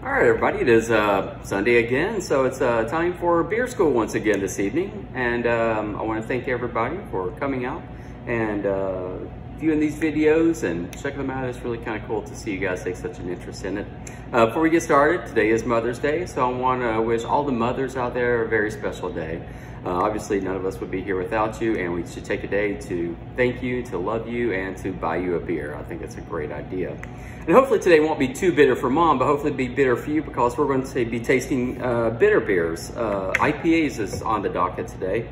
All right, everybody, it is Sunday again, so it's time for beer school once again this evening. And I want to thank everybody for coming out and viewing these videos and checking them out. It's really kind of cool to see you guys take such an interest in it. Before we get started, today is Mother's Day, so I want to wish all the mothers out there a very special day. Obviously, none of us would be here without you, and we should take a day to thank you, to love you, and to buy you a beer. I think it's a great idea. And hopefully today won't be too bitter for Mom, but hopefully be bitter for you, because we're going to be tasting bitter beers. IPAs is on the docket today.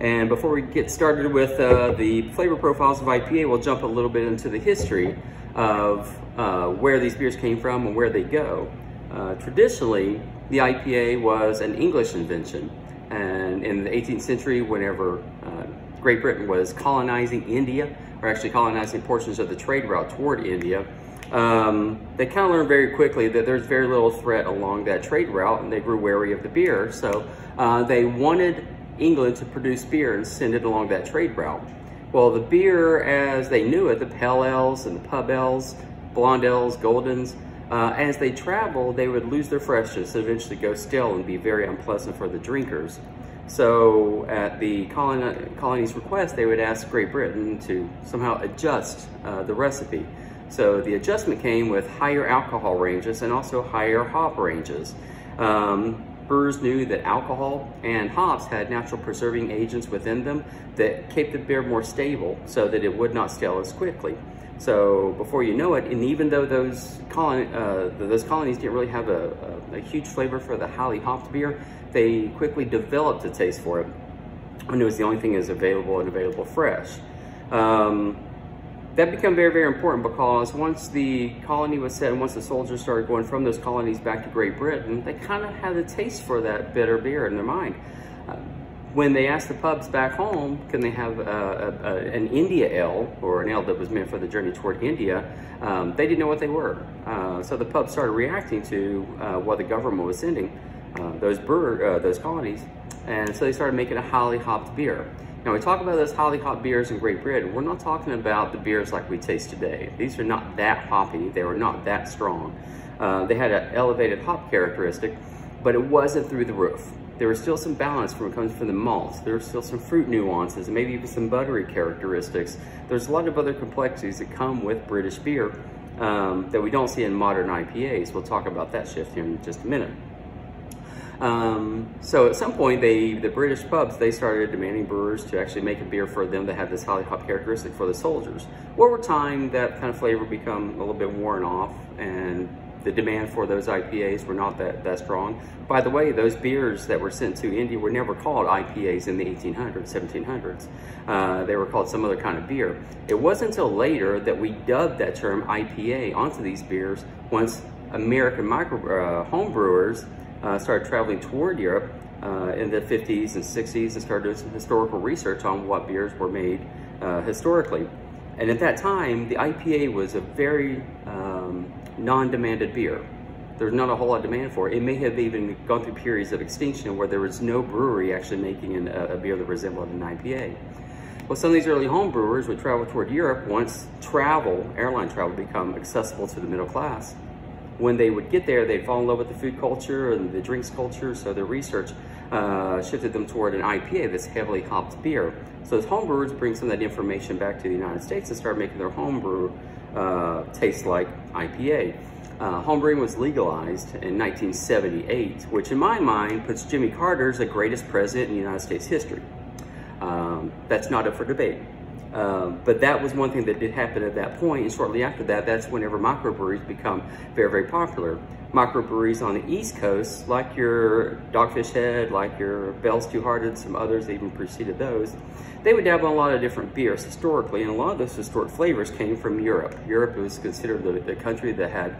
And before we get started with the flavor profiles of IPA, we'll jump a little bit into the history of where these beers came from and where they go. Traditionally, the IPA was an English invention. And in the 18th century, whenever Great Britain was colonizing India, or actually colonizing portions of the trade route toward India, they kind of learned very quickly that there's very little threat along that trade route, and they grew wary of the beer. So they wanted England to produce beer and send it along that trade route. Well, the beer as they knew it, the pale ales and the pub ales, blonde ales, goldens, as they traveled, they would lose their freshness and eventually go stale and be very unpleasant for the drinkers. So at the colony's request, they would ask Great Britain to somehow adjust the recipe. So the adjustment came with higher alcohol ranges and also higher hop ranges. Brewers knew that alcohol and hops had natural preserving agents within them that kept the beer more stable so that it would not stale as quickly. So before you know it, and even though those colonies didn't really have a huge flavor for the highly hopped beer, they quickly developed a taste for it, and it was the only thing is available and available fresh. That became very, very important, because once the colony was set and once the soldiers started going from those colonies back to Great Britain, they kind of had a taste for that bitter beer in their mind. When they asked the pubs back home, can they have an India ale, or an ale that was meant for the journey toward India, they didn't know what they were. So the pubs started reacting to what the government was sending those colonies, and so they started making a highly hopped beer. Now, we talk about those highly hopped beers in Great Britain. We're not talking about the beers like we taste today. These are not that hoppy. They were not that strong. They had an elevated hop characteristic, but it wasn't through the roof. There was still some balance when it comes from the malts. There was still some fruit nuances, and maybe even some buttery characteristics. There's a lot of other complexities that come with British beer that we don't see in modern IPAs. We'll talk about that shift here in just a minute. So at some point, the British pubs, they started demanding brewers to actually make a beer for them that had this highly hop characteristic for the soldiers. Over time, that kind of flavor become a little bit worn off, and the demand for those IPAs were not that strong. By the way, those beers that were sent to India were never called IPAs in the 1800s, 1700s. They were called some other kind of beer. It wasn't until later that we dubbed that term IPA onto these beers once American home brewers started traveling toward Europe in the 50s and 60s and started doing some historical research on what beers were made historically. And at that time, the IPA was a very non-demanded beer. There's not a whole lot of demand for it. It may have even gone through periods of extinction where there was no brewery actually making a beer that resembled an IPA. Well, some of these early home brewers would travel toward Europe once airline travel, become accessible to the middle class. When they would get there, they'd fall in love with the food culture and the drinks culture, so their research shifted them toward an IPA, this heavily hopped beer. So those home brewers bring some of that information back to the United States and start making their home brew taste like IPA. Homebrewing was legalized in 1978, which in my mind puts Jimmy Carter as the greatest president in United States history. That's not up for debate. But that was one thing that did happen at that point, and shortly after that, that's whenever microbreweries become very, very popular. Microbreweries on the East Coast, like your Dogfish Head, like your Bell's Two Hearted, some others even preceded those, they would dabble in a lot of different beers historically, and a lot of those historic flavors came from Europe. Europe was considered the country that had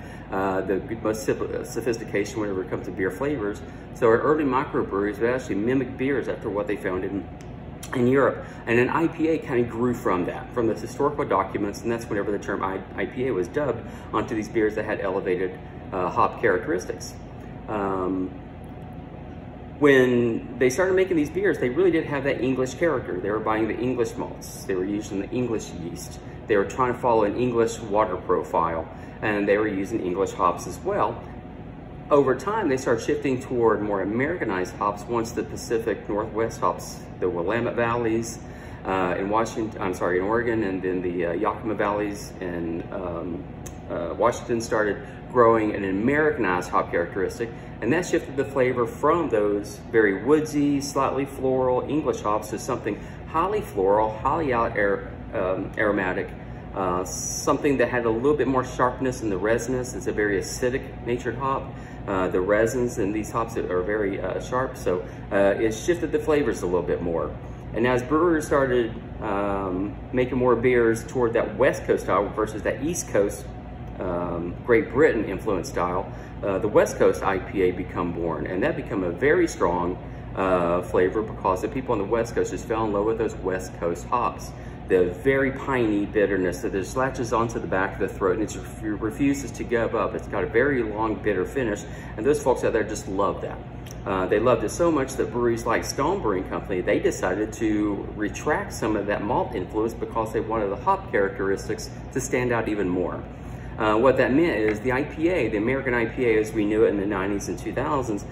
the most sophistication whenever it comes to beer flavors. So our early microbreweries would actually mimic beers after what they found in Europe, and an IPA kind of grew from that, from the historical documents, and that's whenever the term IPA was dubbed onto these beers that had elevated hop characteristics. When they started making these beers, they really did have that English character. They were buying the English malts. They were using the English yeast. They were trying to follow an English water profile, and they were using English hops as well. Over time, they started shifting toward more Americanized hops once the Pacific Northwest hops, the Willamette Valleys in Oregon, and then the Yakima Valleys in Washington started growing an Americanized hop characteristic, and that shifted the flavor from those very woodsy, slightly floral English hops to something highly floral, highly aromatic, something that had a little bit more sharpness in the resinous. It's a very acidic natured hop. The resins in these hops are very sharp, so it shifted the flavors a little bit more. And as brewers started making more beers toward that West Coast style versus that East Coast Great Britain influenced style, the West Coast IPA become born, and that became a very strong flavor because the people on the West Coast just fell in love with those West Coast hops. The very piney bitterness that just latches onto the back of the throat, and it refuses to give up. It's got a very long bitter finish, and those folks out there just love that. They loved it so much that breweries like Stone Brewing Company, they decided to retract some of that malt influence because they wanted the hop characteristics to stand out even more. What that meant is the IPA, the American IPA as we knew it in the 90s and 2000s,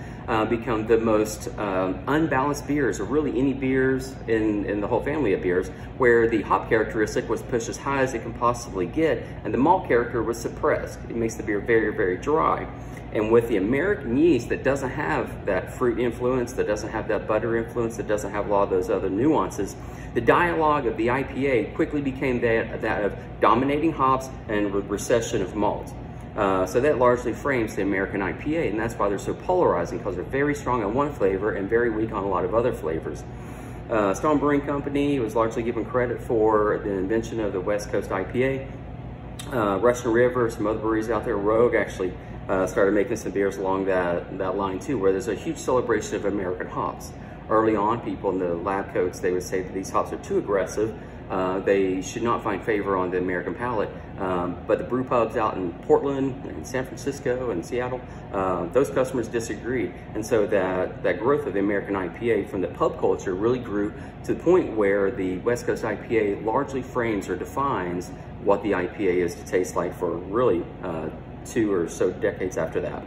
become the most unbalanced beers, or really any beers in the whole family of beers, where the hop characteristic was pushed as high as it can possibly get, and the malt character was suppressed. It makes the beer very, very dry. And with the American yeast that doesn't have that fruit influence, that doesn't have that butter influence, that doesn't have a lot of those other nuances, the dialogue of the IPA quickly became that of dominating hops and recession of malt. So that largely frames the American IPA, and that's why they're so polarizing, because they're very strong on one flavor and very weak on a lot of other flavors. Stone Brewing Company was largely given credit for the invention of the West Coast IPA. Russian River, some other breweries out there, Rogue actually started making some beers along that line too, where there's a huge celebration of American hops. Early on, people in the lab coats, they would say that these hops are too aggressive. They should not find favor on the American palate. But the brew pubs out in Portland and San Francisco and Seattle, those customers disagreed. And so that growth of the American IPA from the pub culture really grew to the point where the West Coast IPA largely frames or defines what the IPA is to taste like for really 2 or so decades after that.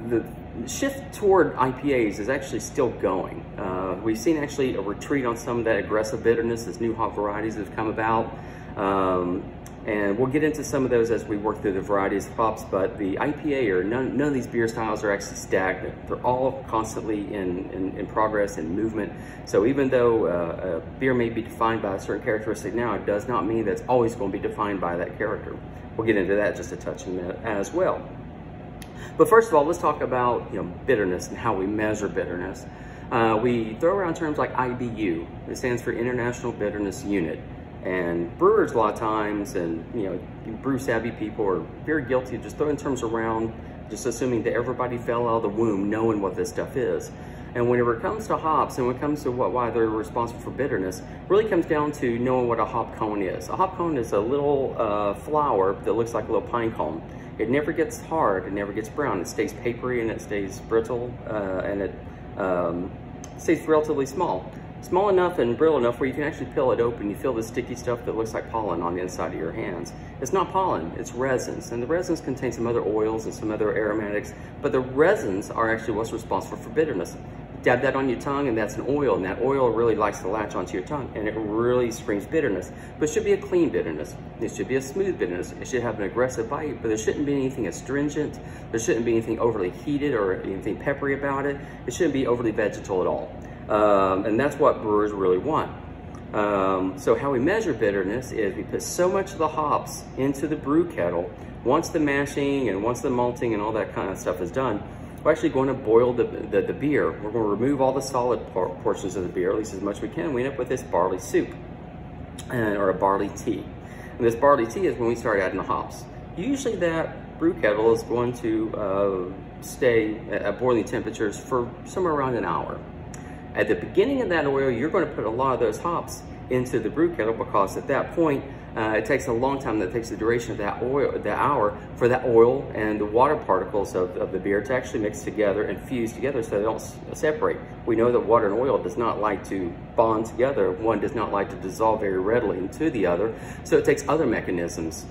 The shift toward IPAs is actually still going. We've seen actually a retreat on some of that aggressive bitterness as new hop varieties have come about. And we'll get into some of those as we work through the varieties of hops, but the IPA, or none of these beer styles are actually stagnant. They're all constantly in progress and movement. So even though a beer may be defined by a certain characteristic now, it does not mean that it's always going to be defined by that character. We'll get into that just a touch in a minute as well. But first of all, let's talk about bitterness and how we measure bitterness. We throw around terms like IBU. It stands for International Bitterness Unit. And brewers a lot of times, and brew savvy people are very guilty of just throwing terms around, just assuming that everybody fell out of the womb knowing what this stuff is. And whenever it comes to hops, and when it comes to why they're responsible for bitterness, really comes down to knowing what a hop cone is. A hop cone is a little flower that looks like a little pine cone. It never gets hard, it never gets brown. It stays papery and it stays brittle, and it stays relatively small. Small enough and brittle enough where you can actually peel it open. You feel the sticky stuff that looks like pollen on the inside of your hands. It's not pollen, it's resins. And the resins contain some other oils and some other aromatics, but the resins are actually what's responsible for bitterness. Dab that on your tongue and that's an oil, and that oil really likes to latch onto your tongue, and it really screams bitterness. But it should be a clean bitterness. It should be a smooth bitterness. It should have an aggressive bite, but there shouldn't be anything astringent. There shouldn't be anything overly heated or anything peppery about it. It shouldn't be overly vegetal at all. And that's what brewers really want. So how we measure bitterness is we put so much of the hops into the brew kettle. Once the mashing and once the malting and all that kind of stuff is done, we're actually going to boil the beer. We're going to remove all the solid portions of the beer, at least as much as we can. We end up with this barley soup, or a barley tea. And this barley tea is when we start adding the hops. Usually that brew kettle is going to stay at boiling temperatures for somewhere around an hour. At the beginning of that oil, you're going to put a lot of those hops into the brew kettle because at that point, it takes a long time. That takes the duration of that oil, the hour, for that oil and the water particles of the beer to actually mix together and fuse together so they don't separate. We know that water and oil does not like to bond together. One does not like to dissolve very readily into the other, so it takes other mechanisms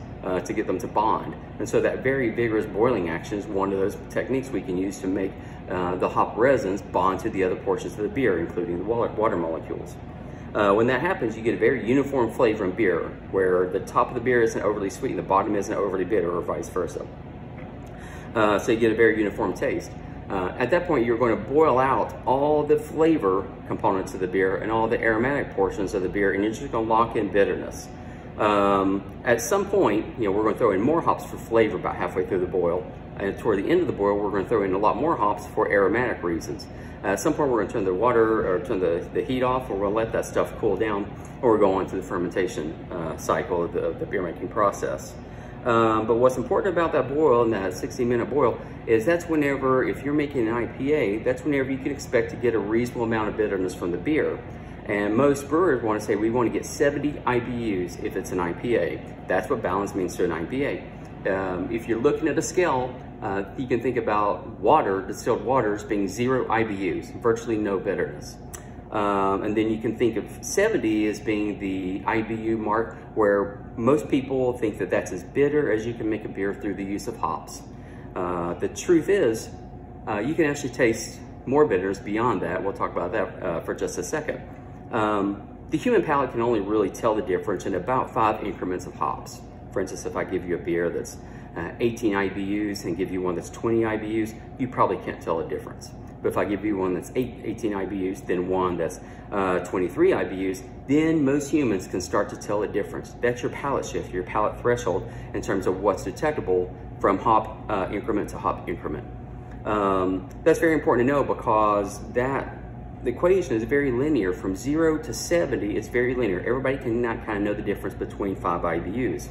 to get them to bond. And so that very vigorous boiling action is one of those techniques we can use to make the hop resins bond to the other portions of the beer, including the water molecules. When that happens, you get a very uniform flavor in beer, where the top of the beer isn't overly sweet and the bottom isn't overly bitter, or vice versa. So you get a very uniform taste. At that point, you're going to boil out all the flavor components of the beer and all the aromatic portions of the beer, and you're just going to lock in bitterness. At some point, we're going to throw in more hops for flavor about halfway through the boil. And toward the end of the boil, we're going to throw in a lot more hops for aromatic reasons. At some point, we're going to turn the water or turn the heat off, or we're going to let that stuff cool down, or we're going to the fermentation cycle of the beer making process. But what's important about that boil, and that 60-minute boil, is that's whenever, if you're making an IPA, that's whenever you can expect to get a reasonable amount of bitterness from the beer. And most brewers want to say we want to get 70 IBUs if it's an IPA. That's what balance means to an IPA. If you're looking at a scale, you can think about water, distilled waters, being 0 IBUs, virtually no bitterness. And then you can think of 70 as being the IBU mark, where most people think that that's as bitter as you can make a beer through the use of hops. The truth is, you can actually taste more bitterness beyond that. We'll talk about that for just a second. The human palate can only really tell the difference in about 5 increments of hops. For instance, if I give you a beer that's 18 IBUs and give you one that's 20 IBUs, you probably can't tell the difference. But if I give you one that's 18 IBUs, then one that's 23 IBUs, then most humans can start to tell the difference. That's your palate shift, your palate threshold in terms of what's detectable from hop increment to hop increment. That's very important to know, because the equation is very linear. From 0 to 70, it's very linear. Everybody can not kind of know the difference between 5 IBUs.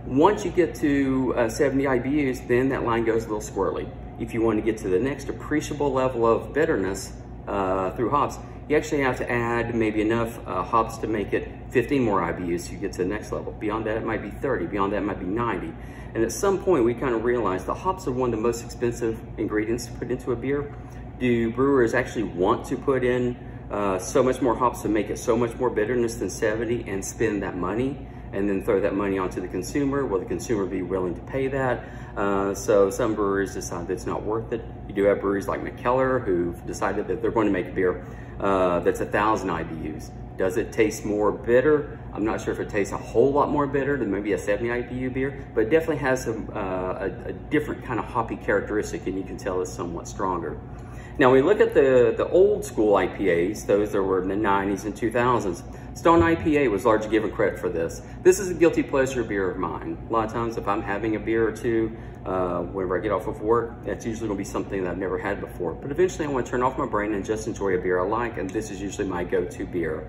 Once you get to 70 IBUs, then that line goes a little squirrely. If you want to get to the next appreciable level of bitterness through hops, you actually have to add maybe enough hops to make it 15 more IBUs so you get to the next level. Beyond that, it might be 30. Beyond that, it might be 90. And at some point, we kind of realize the hops are one of the most expensive ingredients to put into a beer. Do brewers actually want to put in so much more hops to make it so much more bitterness than 70 and spend that money and then throw that money onto the consumer? Will the consumer be willing to pay that? So some brewers decide that it's not worth it. You do have breweries like McKellar who've decided that they're going to make a beer that's 1,000 IBUs. Does it taste more bitter? I'm not sure if it tastes a whole lot more bitter than maybe a 70 IBU beer, but it definitely has a different kind of hoppy characteristic, and you can tell it's somewhat stronger. Now, we look at the old school IPAs, those that were in the 90s and 2000s. Stone IPA was largely given credit for this. This is a guilty pleasure beer of mine. A lot of times, if I'm having a beer or two, whenever I get off of work, that's usually gonna be something that I've never had before. But eventually I wanna turn off my brain and just enjoy a beer I like, and this is usually my go-to beer.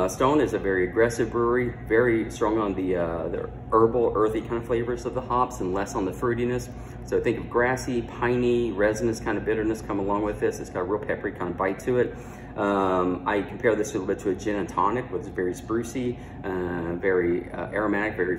Stone is a very aggressive brewery, very strong on the herbal, earthy kind of flavors of the hops and less on the fruitiness. So think of grassy, piney, resinous kind of bitterness come along with this. It's got a real peppery kind of bite to it. I compare this a little bit to a gin and tonic, which is very sprucey, very aromatic, very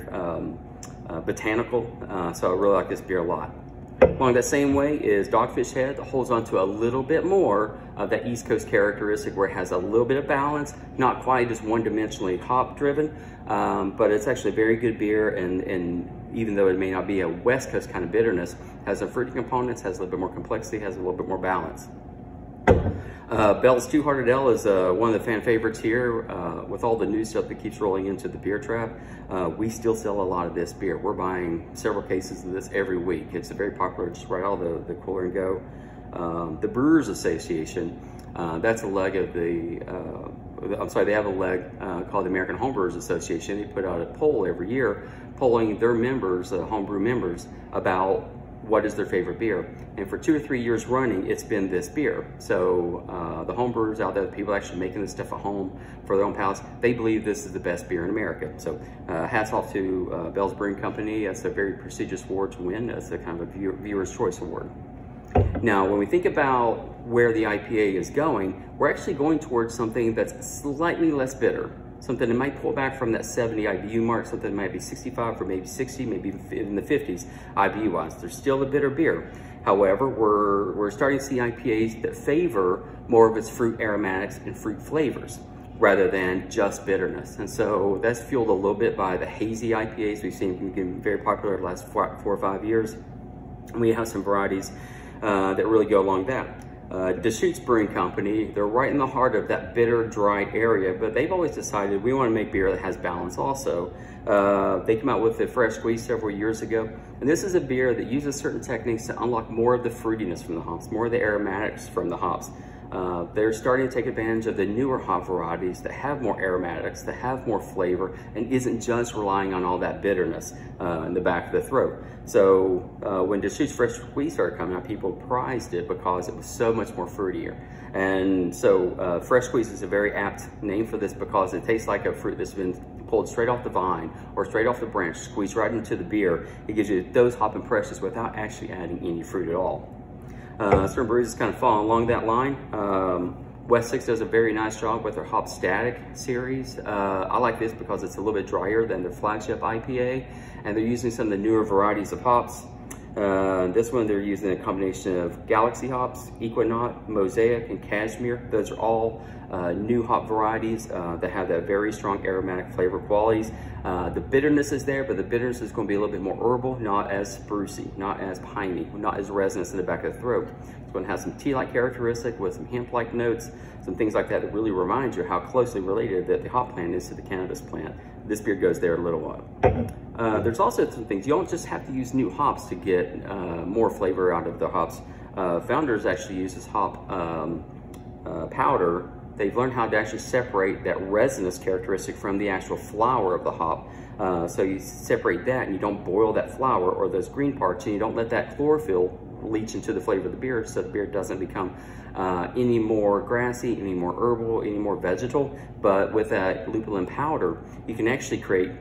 botanical. So I really like this beer a lot. Along that same way is Dogfish Head, that holds on to a little bit more of that East Coast characteristic, where it has a little bit of balance, not quite just one-dimensionally hop-driven, but it's actually a very good beer, and even though it may not be a West Coast kind of bitterness, has some fruity components, has a little bit more complexity, has a little bit more balance. Bell's Two-Hearted Ale is one of the fan favorites here. With all the new stuff that keeps rolling into the beer trap, we still sell a lot of this beer. We're buying several cases of this every week. It's very popular, just right out of the cooler and go. The Brewers Association, that's a leg of they have a leg called the American Homebrewers Association. They put out a poll every year, polling their members, homebrew members, about what is their favorite beer. And for 2 or 3 years running, it's been this beer. So the homebrewers out there, the people actually making this stuff at home for their own palates, they believe this is the best beer in America. So hats off to Bell's Brewing Company. That's a very prestigious award to win. That's a kind of a viewer's choice award. Now, when we think about where the IPA is going, we're actually going towards something that's slightly less bitter. something that might pull back from that 70 IBU mark, something that might be 65 or maybe 60, maybe in the 50s IBU wise. They're still a bitter beer. However, we're starting to see IPAs that favor more of its fruit aromatics and fruit flavors rather than just bitterness. And so that's fueled a little bit by the hazy IPAs we've seen become very popular over the last 4 or 5 years. And we have some varieties that really go along that. Deschutes Brewing Company, they're right in the heart of that bitter, dry area, but they've always decided we want to make beer that has balance also. They came out with the Fresh Squeeze several years ago, and this is a beer that uses certain techniques to unlock more of the fruitiness from the hops, more of the aromatics from the hops. They're starting to take advantage of the newer hop varieties that have more aromatics, that have more flavor, and isn't just relying on all that bitterness in the back of the throat. So when Deschutes Fresh Squeeze started coming out, people prized it because it was so much more fruitier. And so Fresh Squeeze is a very apt name for this because it tastes like a fruit that's been pulled straight off the vine or straight off the branch, squeezed right into the beer. It gives you those hop impressions without actually adding any fruit at all. Certain breweries kind of follow along that line. West 6 does a very nice job with their Hop Static series. I like this because it's a little bit drier than their flagship IPA, and they're using some of the newer varieties of hops. This one, they're using a combination of Galaxy hops, Equinaut, Mosaic, and Cashmere. Those are all new hop varieties that have that very strong aromatic flavor qualities. The bitterness is there, but the bitterness is going to be a little bit more herbal, not as sprucey, not as piney, not as resinous in the back of the throat. It's going to have some tea-like characteristic with some hemp-like notes, some things like that that really remind you how closely related that the hop plant is to the cannabis plant. This beer goes there a little while. There's also some things, you don't just have to use new hops to get more flavor out of the hops. Founders actually use this hop powder. They've learned how to actually separate that resinous characteristic from the actual flower of the hop. So you separate that and you don't boil that flower or those green parts, and you don't let that chlorophyll leach into the flavor of the beer, so the beer doesn't become any more grassy, any more herbal, any more vegetal. But with that lupulin powder, you can actually create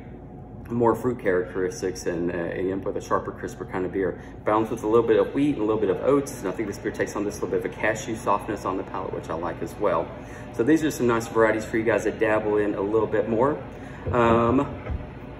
more fruit characteristics and end up with a sharper, crisper kind of beer. Balanced with a little bit of wheat and a little bit of oats. And I think this beer takes on this little bit of a cashew softness on the palate, which I like as well. So these are some nice varieties for you guys to dabble in a little bit more.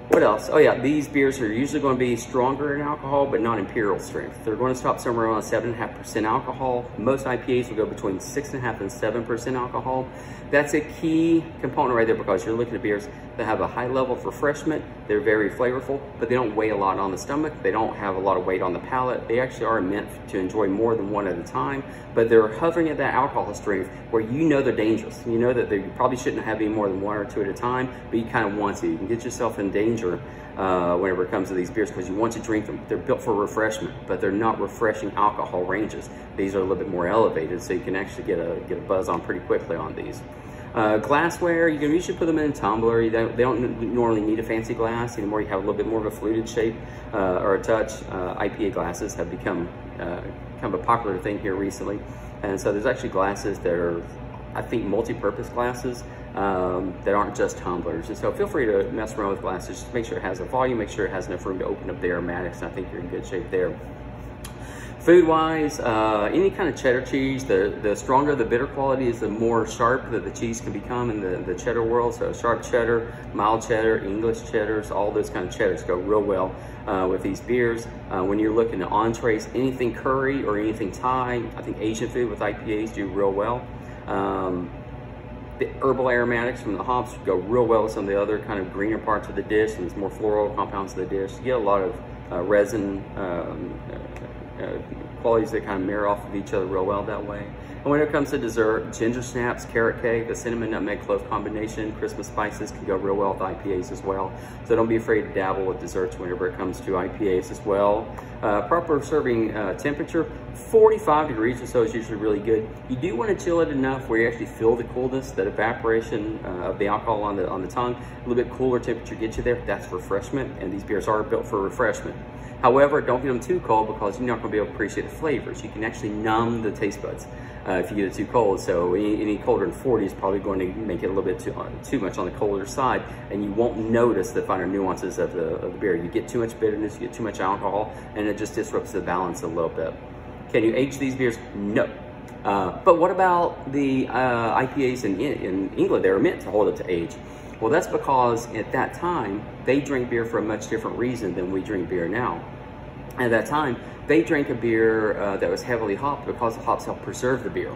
What else? Oh yeah, these beers are usually going to be stronger in alcohol, but not imperial strength. They're going to stop somewhere around 7.5% alcohol. Most IPAs will go between 6.5% and 7% alcohol. That's a key component right there because you're looking at beers that have a high level of refreshment. They're very flavorful, but they don't weigh a lot on the stomach. They don't have a lot of weight on the palate. They actually are meant to enjoy more than one at a time, but they're hovering at that alcohol strength where you know they're dangerous. You know that you probably shouldn't have any more than one or two at a time, but you kind of want to. You can get yourself in danger whenever it comes to these beers because you want to drink them. They're built for refreshment, but they're not refreshing alcohol ranges. These are a little bit more elevated, so you can actually get a buzz on pretty quickly on these. Glassware, you can usually put them in a tumbler. They don't normally need a fancy glass anymore. You have a little bit more of a fluted shape or a touch. IPA glasses have become kind of a popular thing here recently. And so there's actually glasses that are, I think, multi-purpose glasses that aren't just tumblers. And so feel free to mess around with glasses. Just make sure it has a volume, make sure it has enough room to open up the aromatics, and I think you're in good shape there. Food-wise, any kind of cheddar cheese, the stronger the bitter quality is, the more sharp that the cheese can become in the cheddar world. So sharp cheddar, mild cheddar, English cheddars, all those kind of cheddars go real well with these beers. When you're looking at entrees, anything curry or anything Thai, I think Asian food with IPAs do real well. The herbal aromatics from the hops go real well with some of the other kind of greener parts of the dish, and there's more floral compounds of the dish. You get a lot of resin qualities that kind of mirror off of each other real well that way. And when it comes to dessert, ginger snaps, carrot cake, the cinnamon nutmeg clove combination, Christmas spices can go real well with IPAs as well. So don't be afraid to dabble with desserts whenever it comes to IPAs as well. Proper serving temperature, 45 degrees or so is usually really good. You do want to chill it enough where you actually feel the coolness, that evaporation of the alcohol on the tongue. A little bit cooler temperature gets you there. That's refreshment, and these beers are built for refreshment. However, don't get them too cold because you're not going to be able to appreciate the flavors. You can actually numb the taste buds if you get it too cold. So any colder than 40 is probably going to make it a little bit too much on the colder side, and you won't notice the finer nuances of the beer. You get too much bitterness, you get too much alcohol, and it just disrupts the balance a little bit. Can you age these beers? No. But what about the IPAs in England? They were meant to hold up to age. Well, that's because at that time, they drank beer for a much different reason than we drink beer now. At that time, they drank a beer that was heavily hopped because the hops help preserve the beer.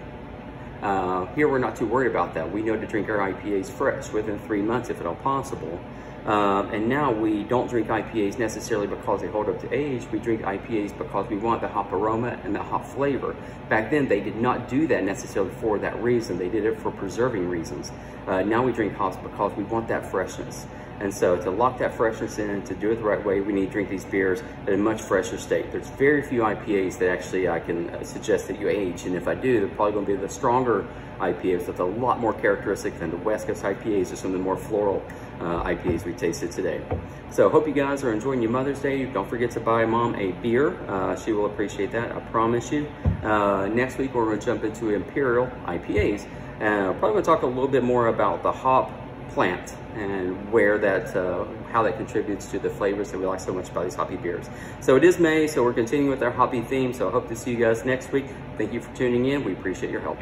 Here, we're not too worried about that. We know to drink our IPAs fresh within 3 months, if at all possible. And now we don't drink IPAs necessarily because they hold up to age. We drink IPAs because we want the hop aroma and the hop flavor. Back then, they did not do that necessarily for that reason. They did it for preserving reasons. Now we drink hops because we want that freshness. And so to lock that freshness in, to do it the right way, we need to drink these beers at a much fresher state. There's very few IPAs that actually I can suggest that you age. And if I do, they're probably going to be the stronger IPAs with a lot more characteristic than the West Coast IPAs or some of the more floral IPAs we tasted today. So hope you guys are enjoying your Mother's Day. Don't forget to buy Mom a beer. She will appreciate that, I promise you. Next week, we're going to jump into Imperial IPAs. And probably going to talk a little bit more about the hop plant and where that, how that contributes to the flavors that we like so much about these hoppy beers. So it is May, so we're continuing with our hoppy theme. So I hope to see you guys next week. Thank you for tuning in. We appreciate your help.